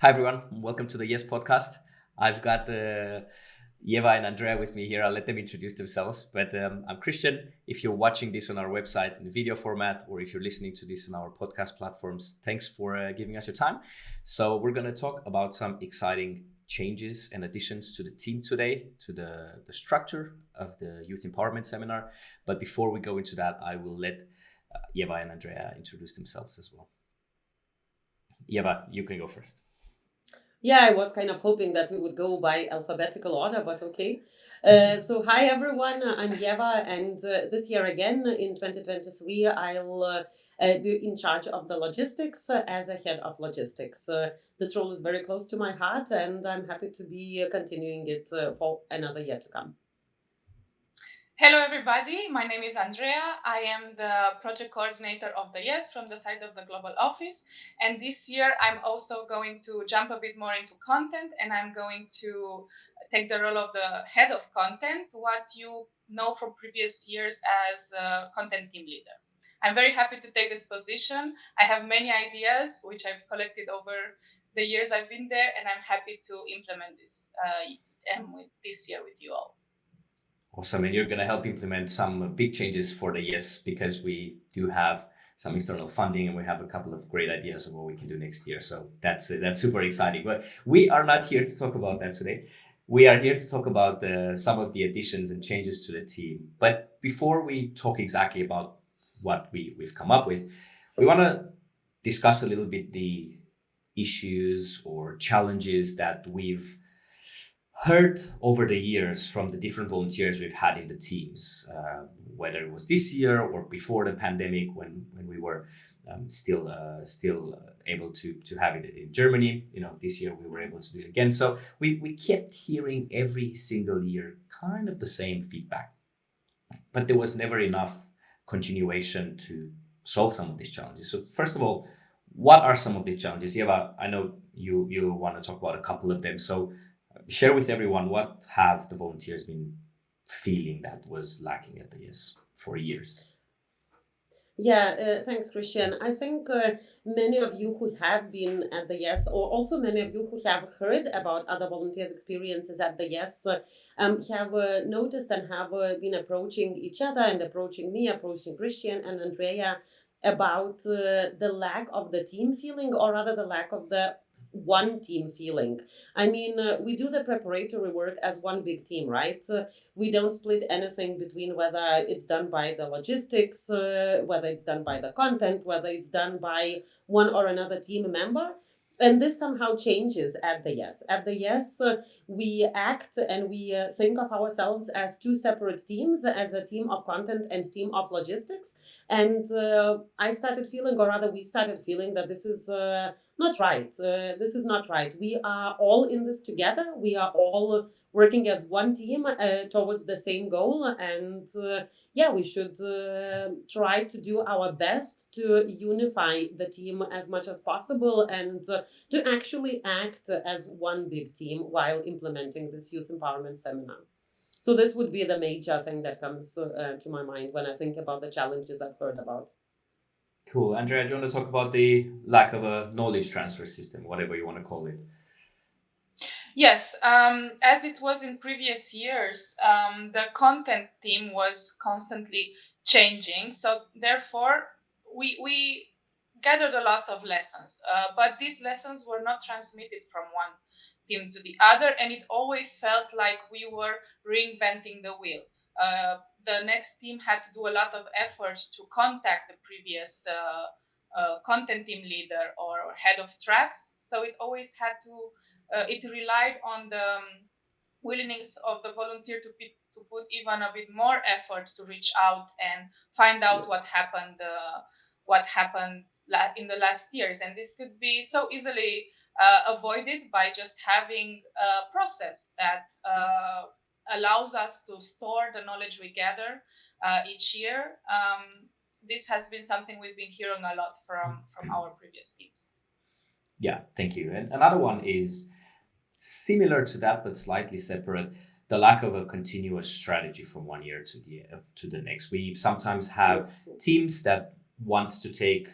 Hi everyone, welcome to the Yes podcast. I've got Ieva and Andreea with me here. I'll let them introduce themselves. But I'm Christian. If you're watching this on our website in video format, or if you're listening to this on our podcast platforms, thanks for giving us your time. So we're going to talk about some exciting changes and additions to the team today, to the structure of the Youth Empowerment Seminar. But before we go into that, I will let Ieva and Andreea introduce themselves as well. Ieva, you can go first. Yeah, I was kind of hoping that we would go by alphabetical order, but okay. So, hi everyone, I'm Ieva, and this year again in 2023, I'll be in charge of the logistics as a head of logistics. This role is very close to my heart, and I'm happy to be continuing it for another year to come. Hello, everybody. My name is Andreea. I am the project coordinator of the YES from the side of the global office. And this year, I'm also going to jump a bit more into content, and I'm going to take the role of the head of content, what you know from previous years as a content team leader. I'm very happy to take this position. I have many ideas, which I've collected over the years I've been there, and I'm happy to implement this this year with you all. Awesome. And you're going to help implement some big changes for the YES because we do have some external funding and we have a couple of great ideas of what we can do next year. So that's super exciting. But we are not here to talk about that today. We are here to talk about some of the additions and changes to the team. But before we talk exactly about what we've come up with, we want to discuss a little bit the issues or challenges that we've heard over the years from the different volunteers we've had in the teams, whether it was this year or before the pandemic when we were still able to have it in Germany. This year we were able to do it again. So we kept hearing every single year kind of the same feedback, but there was never enough continuation to solve some of these challenges. So first of all, what are some of the challenges? Eva, I know you want to talk about a couple of them. So share with everyone, what have the volunteers been feeling that was lacking at the YES for years? Yeah, thanks, Christian. I think many of you who have been at the YES, or also many of you who have heard about other volunteers' experiences at the YES, have noticed and have been approaching each other and approaching me, approaching Christian and Andreea about the lack of the team feeling, or rather the lack of the one team feeling. I mean, we do the preparatory work as one big team, right? We don't split anything between whether it's done by the logistics, whether it's done by the content, whether it's done by one or another team member. And this somehow changes at the YES. At the YES, we act and we think of ourselves as two separate teams, as a team of content and team of logistics. And I started feeling, or rather we started feeling, that this is not right. This is not right. We are all in this together. We are all working as one team towards the same goal. And yeah, we should try to do our best to unify the team as much as possible and to actually act as one big team while implementing this youth empowerment seminar. So this would be the major thing that comes to my mind when I think about the challenges I've heard about. Cool. Andrea, do you want to talk about the lack of a knowledge transfer system, whatever you want to call it? Yes, as it was in previous years, the content team was constantly changing. So therefore, we gathered a lot of lessons, but these lessons were not transmitted from one team to the other, and it always felt like we were reinventing the wheel. The next team had to do a lot of effort to contact the previous content team leader or head of tracks. So it always had to it relied on the willingness of the volunteer to put even a bit more effort to reach out and find out what happened in the last years. And this could be so easily avoided by just having a process that allows us to store the knowledge we gather each year. This has been something we've been hearing a lot from our previous teams. Yeah, thank you. And another one is similar to that, but slightly separate. The lack of a continuous strategy from one year to the next. We sometimes have teams that want to take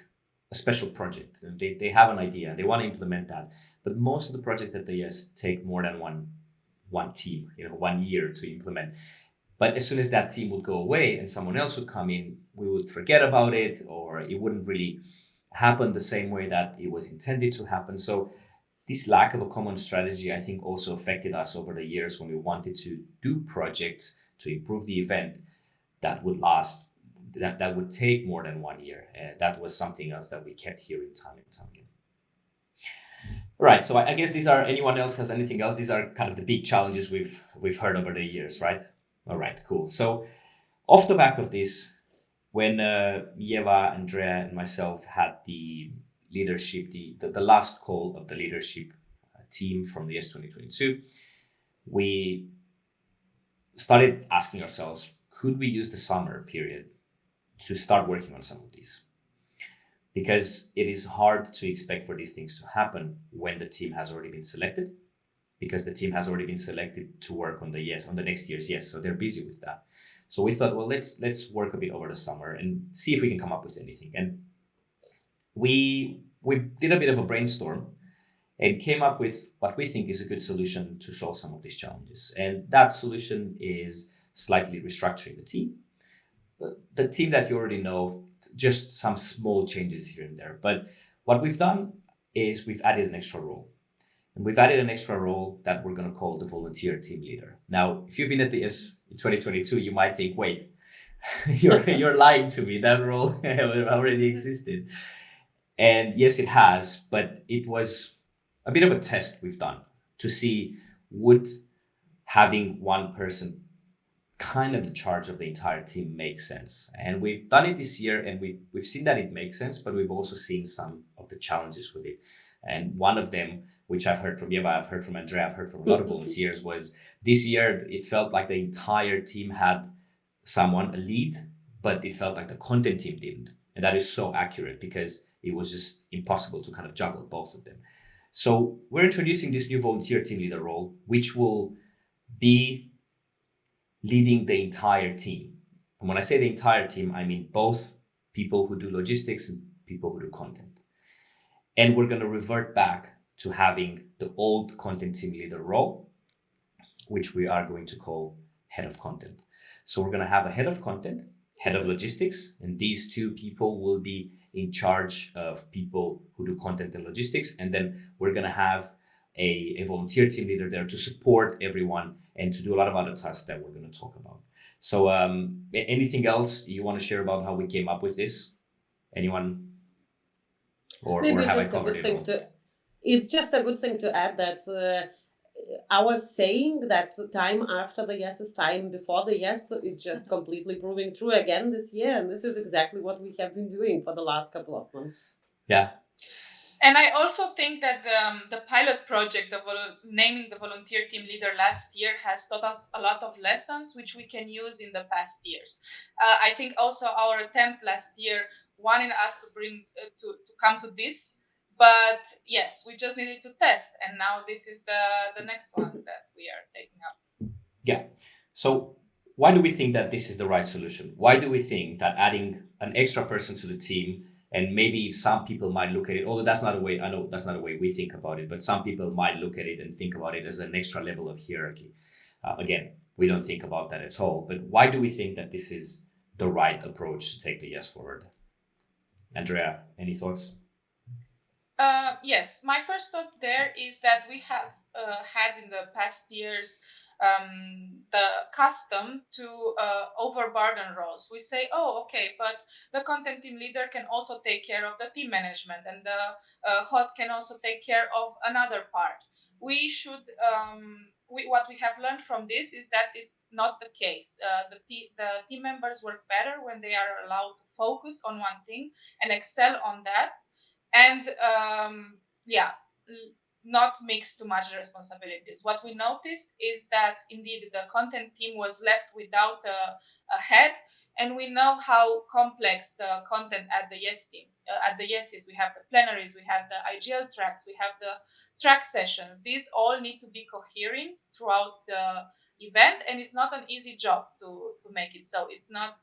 a special project. They have an idea, they want to implement that. But most of the projects at the Yes take more than one team, 1 year to implement. But as soon as that team would go away and someone else would come in, we would forget about it, or it wouldn't really happen the same way that it was intended to happen. So this lack of a common strategy, I think, also affected us over the years when we wanted to do projects to improve the event that would last, that would take more than 1 year. That was something else that we kept hearing time and time again. Right. So I guess these are, anyone else has anything else? These are kind of the big challenges we've heard over the years, right? All right, cool. So off the back of this, when Ieva, Andreea, and myself had the leadership, the last call of the leadership team from the Yes 2022, we started asking ourselves, could we use the summer period to start working on some of these? Because it is hard to expect for these things to happen when the team has already been selected, because the team has already been selected to work on the next year's Yes. So they're busy with that. So we thought, well, let's work a bit over the summer and see if we can come up with anything. And we did a bit of a brainstorm and came up with what we think is a good solution to solve some of these challenges. And that solution is slightly restructuring the team. The team that you already know, just some small changes here and there. But what we've done is we've added an extra role. And we've added an extra role that we're going to call the volunteer team leader. Now, if you've been at the Yes in 2022, you might think, wait, you're lying to me. That role already existed. And yes, it has, but it was a bit of a test we've done to see, would having one person kind of in charge of the entire team make sense? And we've done it this year, and we've seen that it makes sense, but we've also seen some of the challenges with it. And one of them, which I've heard from Ieva, I've heard from Andreea, I've heard from a lot of volunteers, was this year it felt like the entire team had someone, a lead, but it felt like the content team didn't. And that is so accurate, because it was just impossible to kind of juggle both of them. So we're introducing this new volunteer team leader role, which will be leading the entire team. And when I say the entire team, I mean both people who do logistics and people who do content. And we're going to revert back to having the old content team leader role, which we are going to call head of content. So we're going to have a head of content, head of logistics, and these two people will be in charge of people who do content and logistics. And then we're going to have a volunteer team leader there to support everyone and to do a lot of other tasks that we're going to talk about. So anything else you want to share about how we came up with this? Anyone? Or have I covered it all? It's just a good thing to add that our saying that time after the Yes is time before the Yes, it's just completely proving true again this year. And this is exactly what we have been doing for the last couple of months. Yeah. And I also think that the pilot project of naming the volunteer team leader last year has taught us a lot of lessons which we can use in the past years. I think also our attempt last year wanted us to bring to come to this, but yes, we just needed to test, and now this is the next one that we are taking up. Yeah. So why do we think that this is the right solution? Why do we think that adding an extra person to the team, and maybe some people might look at it, although that's not a way, I know that's not a way we think about it, but some people might look at it and think about it as an extra level of hierarchy. Again, we don't think about that at all. But why do we think that this is the right approach to take the Yes forward? Andreea, any thoughts? Yes, my first thought there is that we have had in the past years the custom to overburden roles. We say, oh, okay, but the content team leader can also take care of the team management, and the hot can also take care of another part. We should. What we have learned from this is that it's not the case. The team members work better when they are allowed to focus on one thing and excel on that, and not mix too much responsibilities. What we noticed is that indeed the content team was left without a head, and we know how complex the content at the Yes team. At the Yes is we have the plenaries, we have the IGL tracks, we have the track sessions. These all need to be coherent throughout the event, and it's not an easy job to make it so. It's not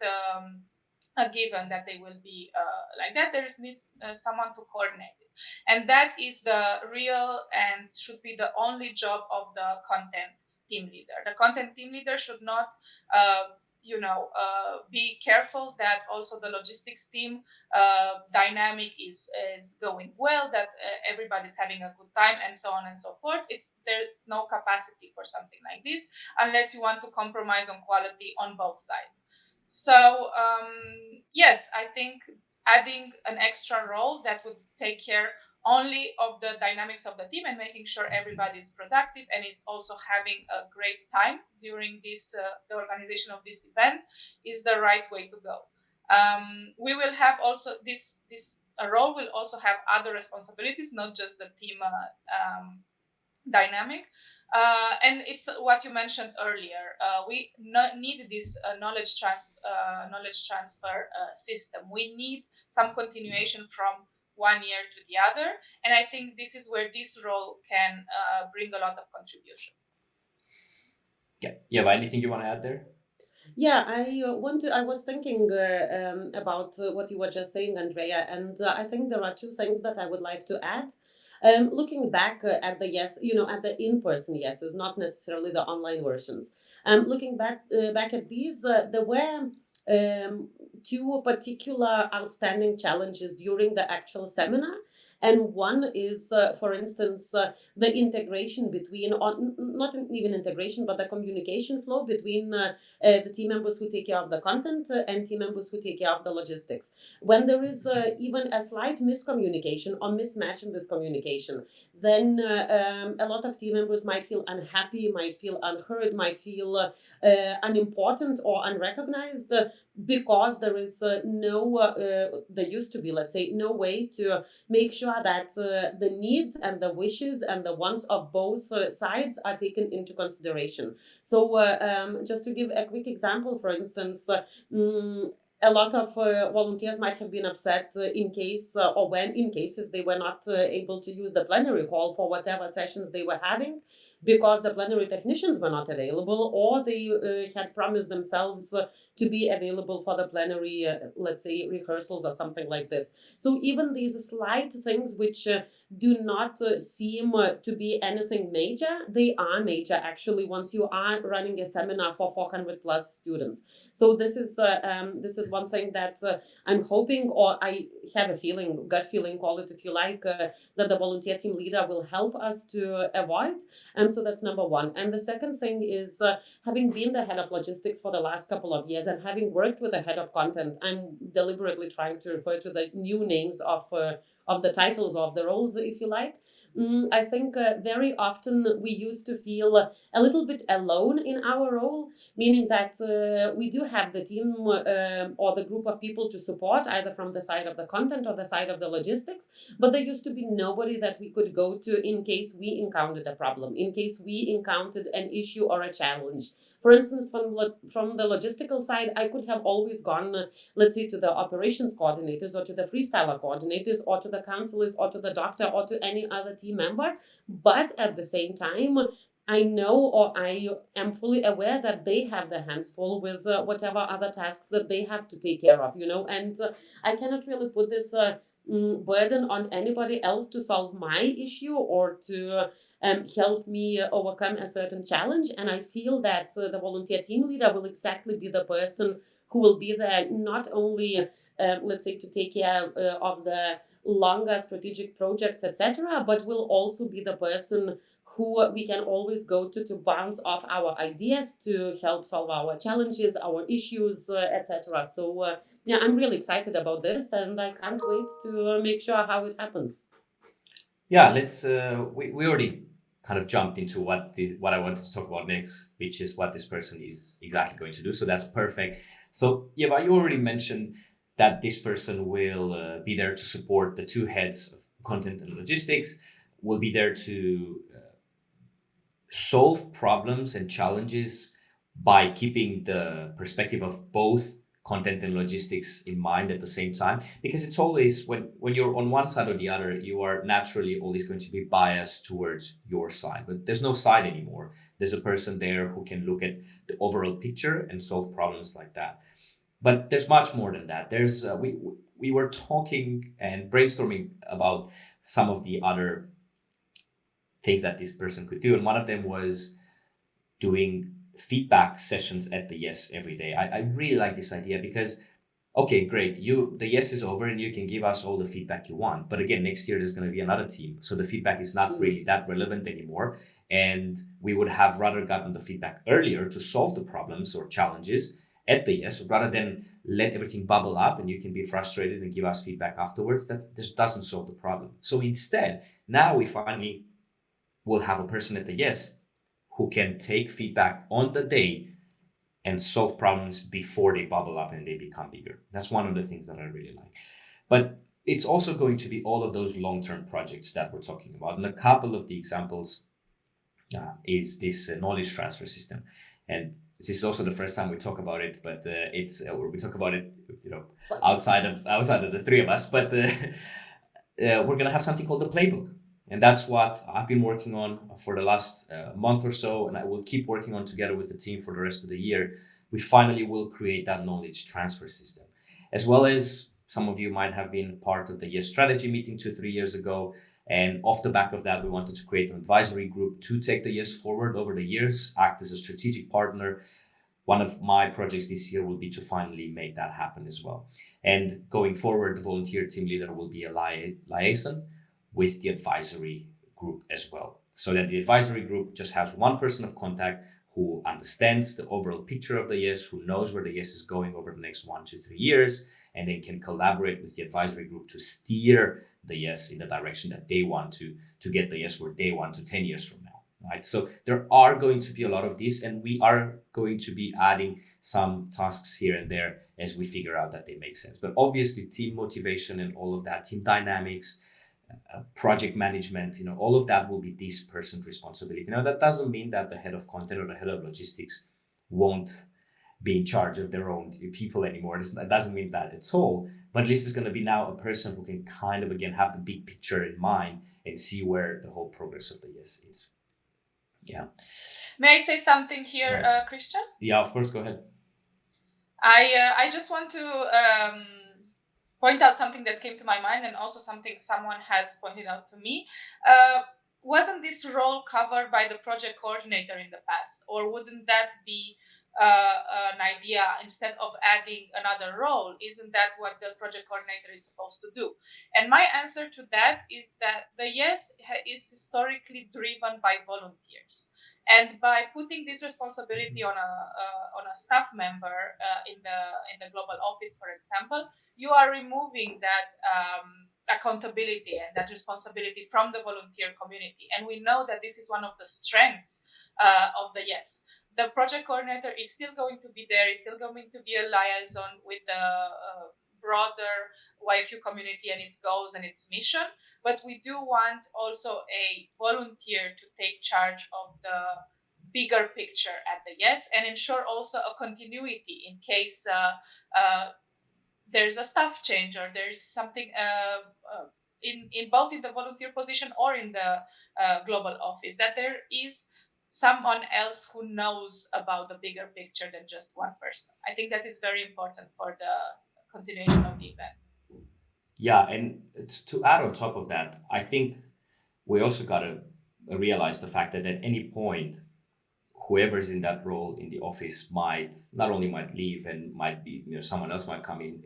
a given that they will be like that. There needs someone to coordinate it, and that is the real and should be the only job of the content team leader. The content team leader should not be careful that also the logistics team dynamic is going well, that everybody's having a good time, and so on and so forth. There's no capacity for something like this unless you want to compromise on quality on both sides. So yes, I think adding an extra role that would take care only of the dynamics of the team and making sure everybody is productive and is also having a great time during this the organization of this event is the right way to go. We will have also this role will also have other responsibilities, not just the team dynamic. And it's what you mentioned earlier. We need this knowledge transfer system. We need some continuation from one year to the other, and I think this is where this role can bring a lot of contribution. Yeah, anything you want to add there? Yeah, I was thinking about what you were just saying, Andrea, and I think there are two things that I would like to add. Looking back at the at the in-person yeses, not necessarily the online versions. Looking back at these, there were two particular outstanding challenges during the actual seminar. And one is, for instance, the integration between, or not even integration, but the communication flow between the team members who take care of the content and team members who take care of the logistics. When there is even a slight miscommunication or mismatch in this communication, then a lot of team members might feel unhappy, might feel unheard, might feel unimportant or unrecognized because there is there used to be, let's say, no way to make sure that the needs and the wishes and the wants of both sides are taken into consideration. So just to give a quick example, for instance, a lot of volunteers might have been upset in case or when in cases they were not able to use the plenary hall for whatever sessions they were having because the plenary technicians were not available, or they had promised themselves to be available for the plenary, let's say, rehearsals or something like this. So even these slight things which do not seem to be anything major, they are major actually once you are running a seminar for 400 plus students. So this is one thing that I'm hoping, or I have a feeling, gut feeling, call it if you like, that the volunteer team leader will help us to avoid. So that's number one. And the second thing is, having been the head of logistics for the last couple of years and having worked with the head of content, I'm deliberately trying to refer to the new names of the titles of the roles, if you like. I think very often we used to feel a little bit alone in our role, meaning that we do have the team or the group of people to support, either from the side of the content or the side of the logistics, but there used to be nobody that we could go to in case we encountered a problem, in case we encountered an issue or a challenge. For instance, from the logistical side, I could have always gone, let's say, to the operations coordinators or to the freestyler coordinators or to the counselors or to the doctor or to any other team member. But at the same time, I know, or I am fully aware that they have their hands full with whatever other tasks that they have to take care of, and I cannot really put this burden on anybody else to solve my issue or to help me overcome a certain challenge. And I feel that the volunteer team leader will exactly be the person who will be there not only, let's say, to take care of the longer strategic projects, etc., but will also be the person who we can always go to bounce off our ideas to help solve our challenges, our issues, etc. So yeah, I'm really excited about this, and I can't wait to make sure how it happens. Yeah, let's. We already kind of jumped into what I wanted to talk about next, which is what this person is exactly going to do. So that's perfect. So Ieva, you already mentioned that this person will be there to support the two heads of content and logistics, will be there to solve problems and challenges by keeping the perspective of both content and logistics in mind at the same time, because it's always when you're on one side or the other, you are naturally always going to be biased towards your side, but there's no side anymore. There's a person there who can look at the overall picture and solve problems like that. But there's much more than that. There's we were talking and brainstorming about some of the other things that this person could do, and one of them was doing feedback sessions at the Yes every day. I really like this idea because, okay, great, the Yes is over and you can give us all the feedback you want. But again, next year there's going to be another team. So the feedback is not really that relevant anymore. And we would have rather gotten the feedback earlier to solve the problems or challenges at the Yes, rather than let everything bubble up and you can be frustrated and give us feedback afterwards. This doesn't solve the problem. So instead, now we finally will have a person at the Yes who can take feedback on the day and solve problems before they bubble up and they become bigger. That's one of the things that I really like. But it's also going to be all of those long-term projects that we're talking about. And a couple of the examples is this knowledge transfer system. And this is also the first time we talk about it, but we talk about it, outside of the three of us. But we're going to have something called the playbook. And that's what I've been working on for the last month or so, and I will keep working on together with the team for the rest of the year. We finally will create that knowledge transfer system. As well as some of you might have been part of the Yes strategy meeting 2-3 years ago. And off the back of that, we wanted to create an advisory group to take the Yes forward over the years, act as a strategic partner. One of my projects this year will be to finally make that happen as well. And going forward, the volunteer team leader will be a liaison with the advisory group as well. So that the advisory group just has one person of contact who understands the overall picture of the Yes, who knows where the Yes is going over the next 1 to 3 years, and then can collaborate with the advisory group to steer the Yes in the direction that they want to get the Yes where they want to 10 years from now. Right? So there are going to be a lot of these, and we are going to be adding some tasks here and there as we figure out that they make sense. But obviously team motivation and all of that, team dynamics, project management, all of that will be this person's responsibility. Now, that doesn't mean that the head of content or the head of logistics won't be in charge of their own people anymore. That doesn't mean that at all. But at least it's going to be now a person who can kind of, again, have the big picture in mind and see where the whole progress of the Yes is. Yeah. May I say something here, Right. Christian? Yeah, of course. Go ahead. I just want to point out something that came to my mind, and also something someone has pointed out to me. Wasn't this role covered by the project coordinator in the past, or wouldn't that be an idea instead of adding another role? Isn't that what the project coordinator is supposed to do? And my answer to that is that the Yes is historically driven by volunteers. And by putting this responsibility on a staff member in the global office, for example, you are removing that accountability and that responsibility from the volunteer community. And we know that this is one of the strengths of the Yes. The project coordinator is still going to be there, is still going to be a liaison with the broader YFU community and its goals and its mission. But we do want also a volunteer to take charge of the bigger picture at the Yes, and ensure also a continuity in case there's a staff change or there's something in both in the volunteer position or in the global office, that there is someone else who knows about the bigger picture than just one person. I think that is very important for the continuation of the event. Yeah, and to add on top of that, I think we also got to realize the fact that at any point, whoever's in that role in the office might not only might leave and might be, someone else might come in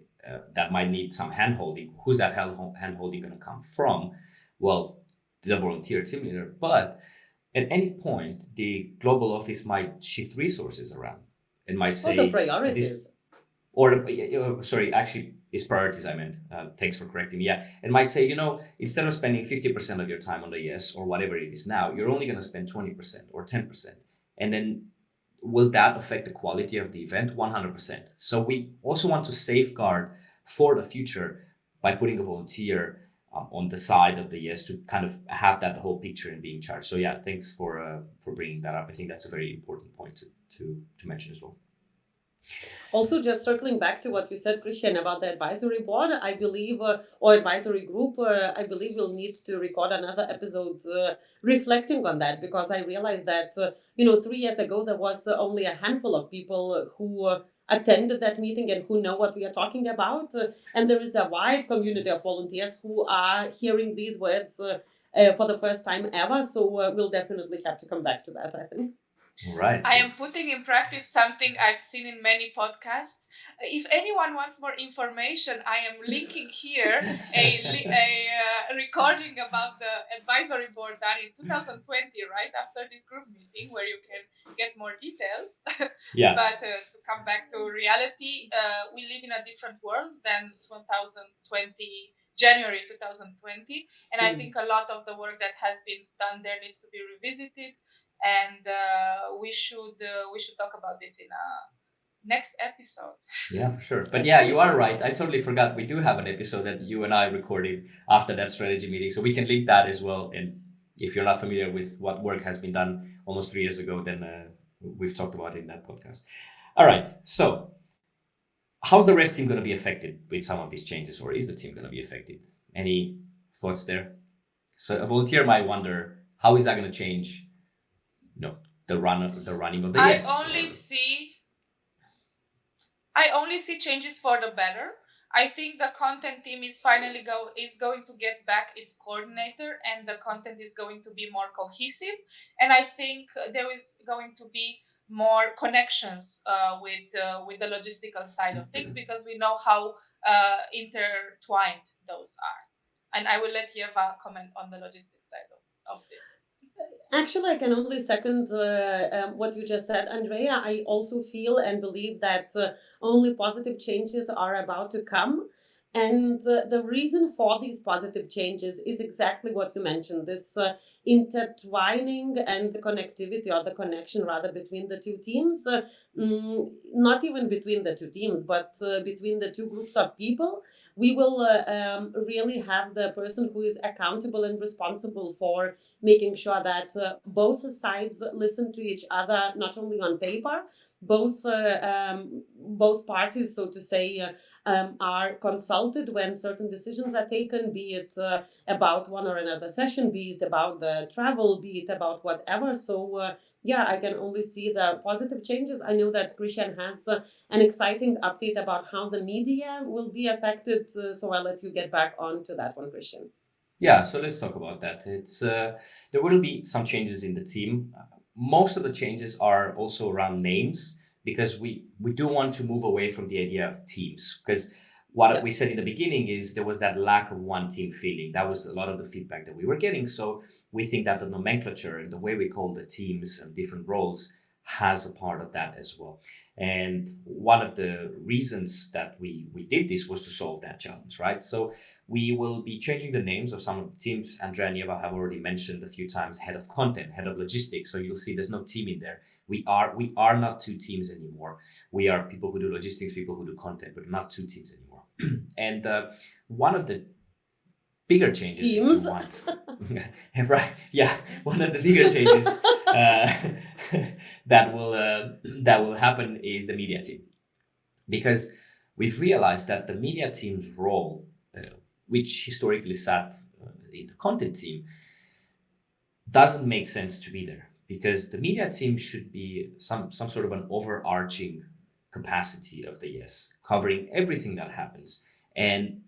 that might need some hand-holding. Who's that hand-holding going to come from? Well, the volunteer team leader. But at any point, the global office might shift resources around and might say... the priorities. Sorry, actually, it's priorities I meant. Thanks for correcting me. Yeah, and might say, instead of spending 50% of your time on the Yes or whatever it is now, you're only going to spend 20% or 10%. And then will that affect the quality of the event? 100%. So we also want to safeguard for the future by putting a volunteer on the side of the Yes to kind of have that whole picture and be in charge. So yeah, thanks for bringing that up. I think that's a very important point to mention as well. Also, just circling back to what you said, Christian, about the advisory board, I believe, or advisory group, I believe we'll need to record another episode reflecting on that, because I realized that, 3 years ago, there was only a handful of people who attended that meeting and who know what we are talking about. And there is a wide community of volunteers who are hearing these words for the first time ever. So we'll definitely have to come back to that, I think. Right. I am putting in practice something I've seen in many podcasts. If anyone wants more information, I am linking here a recording about the advisory board done in 2020, right after this group meeting, where you can get more details. Yeah. But to come back to reality, we live in a different world than 2020. January 2020, and I think a lot of the work that has been done there needs to be revisited, and we should talk about this in a next episode. Yeah, for sure. But yeah, you are right. I totally forgot. We do have an episode that you and I recorded after that strategy meeting, so we can link that as well. And if you're not familiar with what work has been done almost 3 years ago, then we've talked about it in that podcast. All right. So how's the rest team going to be affected with some of these changes, or is the team going to be affected? Any thoughts there? So a volunteer might wonder, how is that going to change the running of the yes? I only see changes for the better. I think the content team is finally going to get back its coordinator, and the content is going to be more cohesive. And I think there is going to be more connections with the logistical side of things, because we know how intertwined those are. And I will let Ieva comment on the logistics side of this. Actually, I can only second what you just said, Andreea. I also feel and believe that only positive changes are about to come. And the reason for these positive changes is exactly what you mentioned, this intertwining and the connectivity, or the connection rather, between the two teams. Not even between the two teams, but between the two groups of people. We will really have the person who is accountable and responsible for making sure that both sides listen to each other, not only on paper. Both parties, so to say, are consulted when certain decisions are taken, be it about one or another session, be it about the travel, be it about whatever. So yeah, I can only see the positive changes. I know that Christian has an exciting update about how the media will be affected, so I'll let you get back on to that one, Christian. Yeah, so let's talk about that. It's there will be some changes in the team. Most of the changes are also around names, because we do want to move away from the idea of teams, because what we said in the beginning is there was that lack of one team feeling. That was a lot of the feedback that we were getting. So we think that the nomenclature and the way we call the teams and different roles has a part of that as well. And one of the reasons that we did this was to solve that challenge, right? So we will be changing the names of some of the teams. Andreea and Ieva have already mentioned a few times head of content, head of logistics. So you'll see there's no team in there. We are not two teams anymore. We are people who do logistics, people who do content, but not two teams anymore. And one of the bigger changes, teams. if you want, right? Yeah, one of the bigger changes that will happen is the media team, because we've realized that the media team's role, which historically sat in the content team, doesn't make sense to be there, because the media team should be some sort of an overarching capacity of the yes, covering everything that happens, and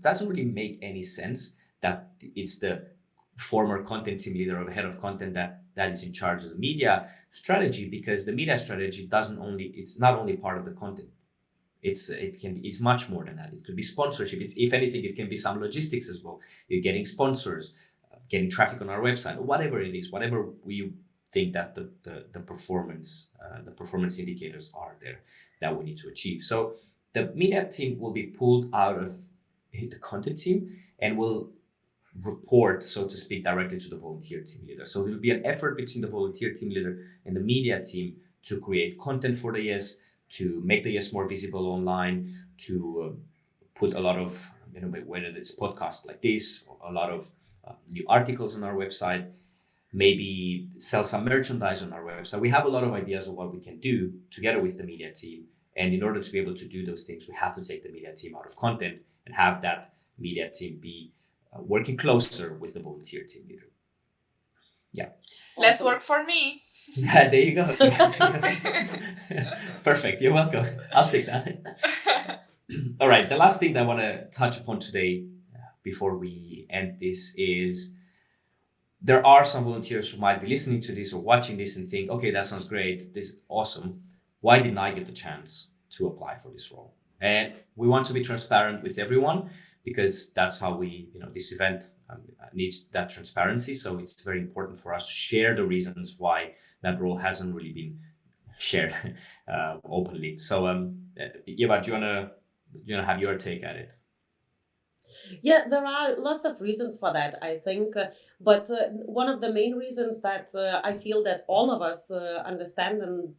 doesn't really make any sense that it's the former content team leader or the head of content that is in charge of the media strategy, because the media strategy it's not only part of the content. It's much more than that. It could be sponsorship. If anything, it can be some logistics as well. You're getting sponsors, getting traffic on our website, or whatever it is, whatever we think that the performance indicators are there that we need to achieve. So the media team will be pulled out of the content team and will report, so to speak, directly to the volunteer team leader. So there will be an effort between the volunteer team leader and the media team to create content for the yes, to make the yes more visible online, to put a lot of, whether it's podcasts like this, or a lot of new articles on our website, maybe sell some merchandise on our website. We have a lot of ideas of what we can do together with the media team. And in order to be able to do those things, we have to take the media team out of content and have that media team be working closer with the volunteer team leader. Yeah. Less work for me. Yeah, there you go. Perfect. You're welcome. I'll take that. All right. The last thing that I want to touch upon today before we end this is there are some volunteers who might be listening to this or watching this and think, okay, that sounds great. This is awesome. Why didn't I get the chance to apply for this role? And we want to be transparent with everyone because that's how this event needs that transparency. So it's very important for us to share the reasons why that role hasn't really been shared openly. So, Ieva, do you wanna have your take at it? Yeah, there are lots of reasons for that, I think. But one of the main reasons that I feel that all of us understand and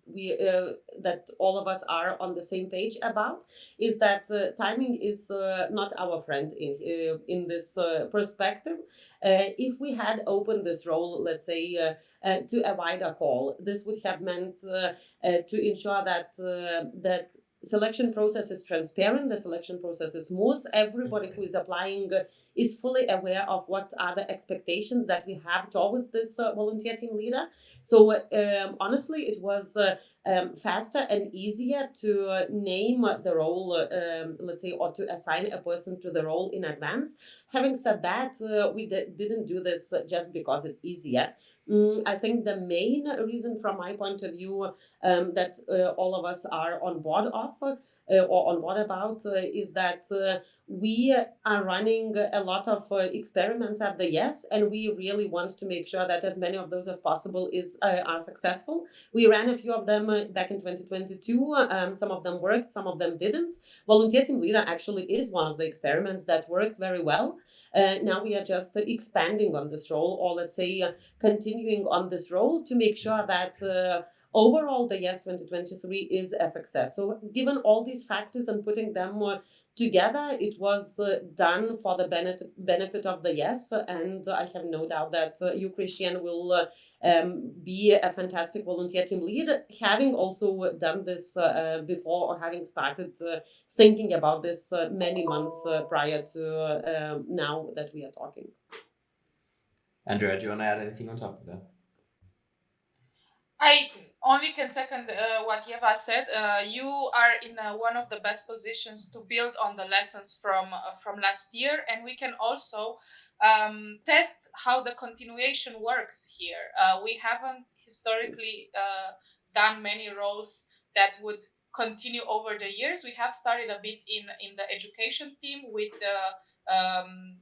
that all of us are on the same page about is that timing is not our friend in this perspective. If we had opened this role, let's say, to a wider call, this would have meant to ensure that selection process is transparent, the selection process is smooth, everybody who is applying is fully aware of what are the expectations that we have towards this volunteer team leader. So honestly, it was faster and easier to name the role, let's say, or to assign a person to the role in advance. Having said that, we didn't do this just because it's easier. I think the main reason from my point of view that all of us are on board of or on board about is that we are running a lot of experiments at the Yes, and we really want to make sure that as many of those as possible are successful. We ran a few of them back in 2022. Some of them worked, some of them didn't. Volunteer Team Leader actually is one of the experiments that worked very well. Now we are just expanding on this role, or let's say continuing on this role to make sure that overall the Yes 2023 is a success. So given all these factors and putting them together, it was done for the benefit of the Yes, and I have no doubt that you, Christian, will be a fantastic volunteer team lead, having also done this before, or having started thinking about this many months prior to now that we are talking. Andreea, do you want to add anything on top of that? I only can second what Ieva said. You are in one of the best positions to build on the lessons from last year, and we can also test how the continuation works here. We haven't historically done many roles that would continue over the years. We have started a bit in the education team with the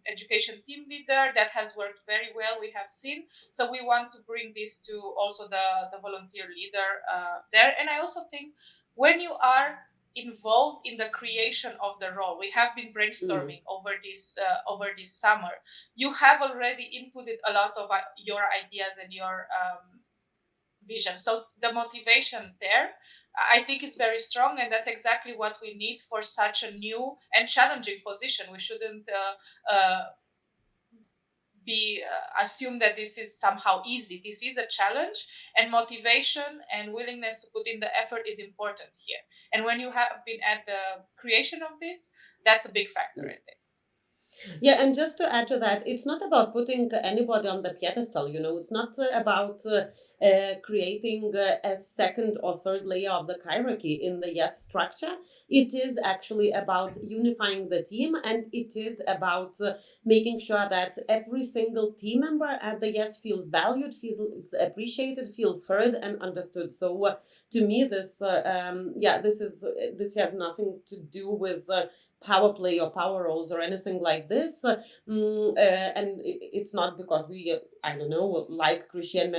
education team leader. That has worked very well, we have seen. So we want to bring this to also the volunteer leader there. And I also think when you are involved in the creation of the role, we have been brainstorming over this summer. You have already inputted a lot of your ideas and your vision. So the motivation there, I think, is very strong, and that's exactly what we need for such a new and challenging position. We shouldn't assume that this is somehow easy. This is a challenge, and motivation and willingness to put in the effort is important here. And when you have been at the creation of this, that's a big factor, I think. Yeah, and just to add to that, it's not about putting anybody on the pedestal, it's not about creating a second or third layer of the hierarchy in the Yes structure. It is actually about unifying the team, and it is about making sure that every single team member at the Yes feels valued, feels appreciated, feels heard and understood. So to me, this has nothing to do with power play or power roles or anything like this, and it's not because we I don't know, like Christian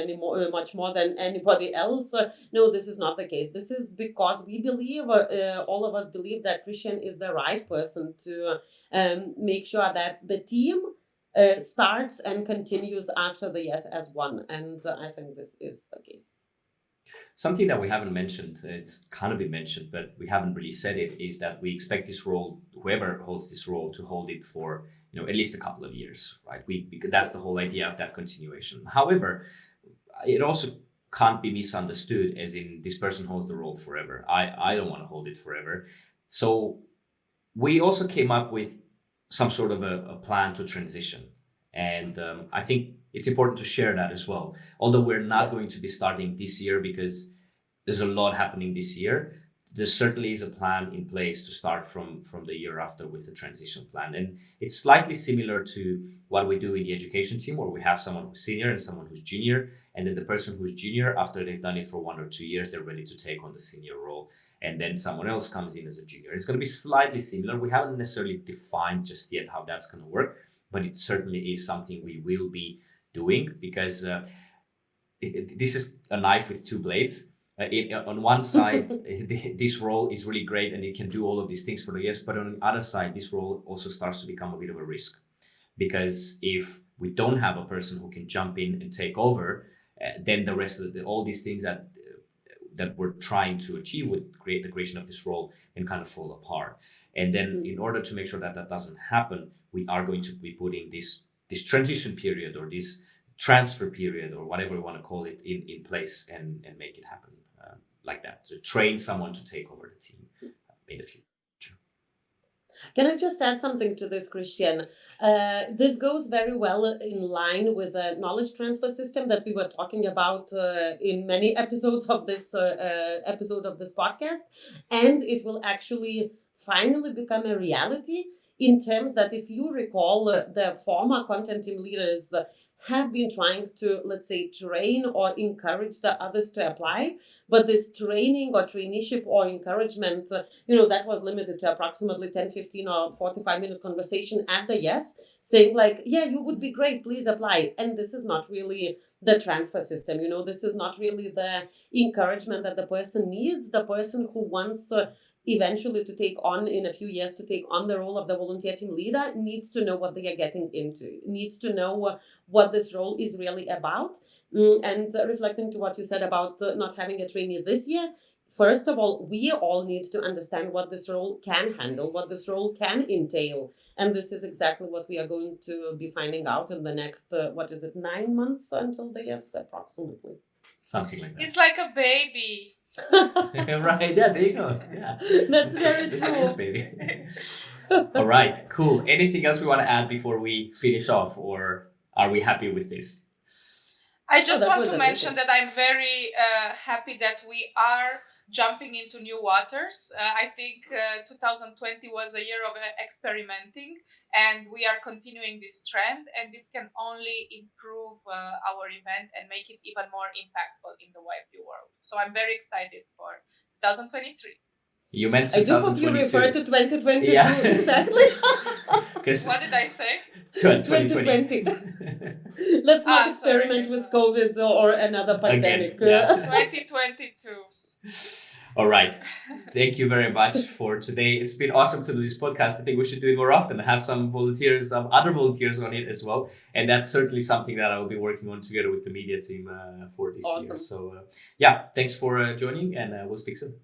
much more than anybody else. No, this is not the case. This is because we believe, all of us believe, that Christian is the right person to make sure that the team starts and continues after the Yes as one, and I think this is the case. Something that we haven't mentioned, it's kind of been mentioned, but we haven't really said it, is that we expect this role, whoever holds this role, to hold it for at least a couple of years, right? Because that's the whole idea of that continuation. However, it also can't be misunderstood as in this person holds the role forever. I don't want to hold it forever. So we also came up with some sort of a plan to transition. And I think it's important to share that as well. Although we're not going to be starting this year because there's a lot happening this year, there certainly is a plan in place to start from the year after with the transition plan. And it's slightly similar to what we do in the education team, where we have someone who's senior and someone who's junior. And then the person who's junior, after they've done it for 1 or 2 years, they're ready to take on the senior role. And then someone else comes in as a junior. It's going to be slightly similar. We haven't necessarily defined just yet how that's going to work, but it certainly is something we will be doing, because this is a knife with two blades. On one side, this role is really great and it can do all of these things for the years, but on the other side, this role also starts to become a bit of a risk, because if we don't have a person who can jump in and take over, then the rest of all these things that we're trying to achieve with the creation of this role can kind of fall apart. And then in order to make sure that that doesn't happen, we are going to be putting this transition period, or this transfer period, or whatever we want to call it, in place and make it happen like that. To train someone to take over the team in the future. Can I just add something to this, Christian? This goes very well in line with the knowledge transfer system that we were talking about in many episodes of this podcast, and it will actually finally become a reality, in terms that, if you recall, the former content team leaders have been trying to, let's say, train or encourage the others to apply. But this training or traineeship or encouragement, that was limited to approximately 10, 15 or 45-minute conversation at the yes, saying like, yeah, you would be great, please apply. And this is not really the transfer system. This is not really the encouragement that the person needs. The person who wants eventually to take on, in a few years, to take on the role of the volunteer team leader needs to know what they are getting into, needs to know what this role is really about. And reflecting to what you said about not having a trainee this year, first of all, we all need to understand what this role can handle, what this role can entail. And this is exactly what we are going to be finding out in the next, 9 months until the yes, approximately. Something like that. It's like a baby. Right, yeah, there you go. Yeah, that's very This true. is baby. All right, cool. Anything else we want to add before we finish off, or are we happy with this? I just that want was to amazing. mention that I'm very happy that we are jumping into new waters. I think 2020 was a year of experimenting, and we are continuing this trend, and this can only improve our event and make it even more impactful in the YFU world. So I'm very excited for 2023. You meant I do hope you 2022. refer to 2022. Yeah. Exactly. What did I say? 2020. 2020. Let's not experiment sorry. with COVID or another pandemic. yeah. 2022. All right. Thank you very much for today. It's been awesome to do this podcast. I think we should do it more often, have some volunteers, some other volunteers on it as well. And that's certainly something that I will be working on together with the media team for this year. Awesome. So yeah, thanks for joining, and we'll speak soon.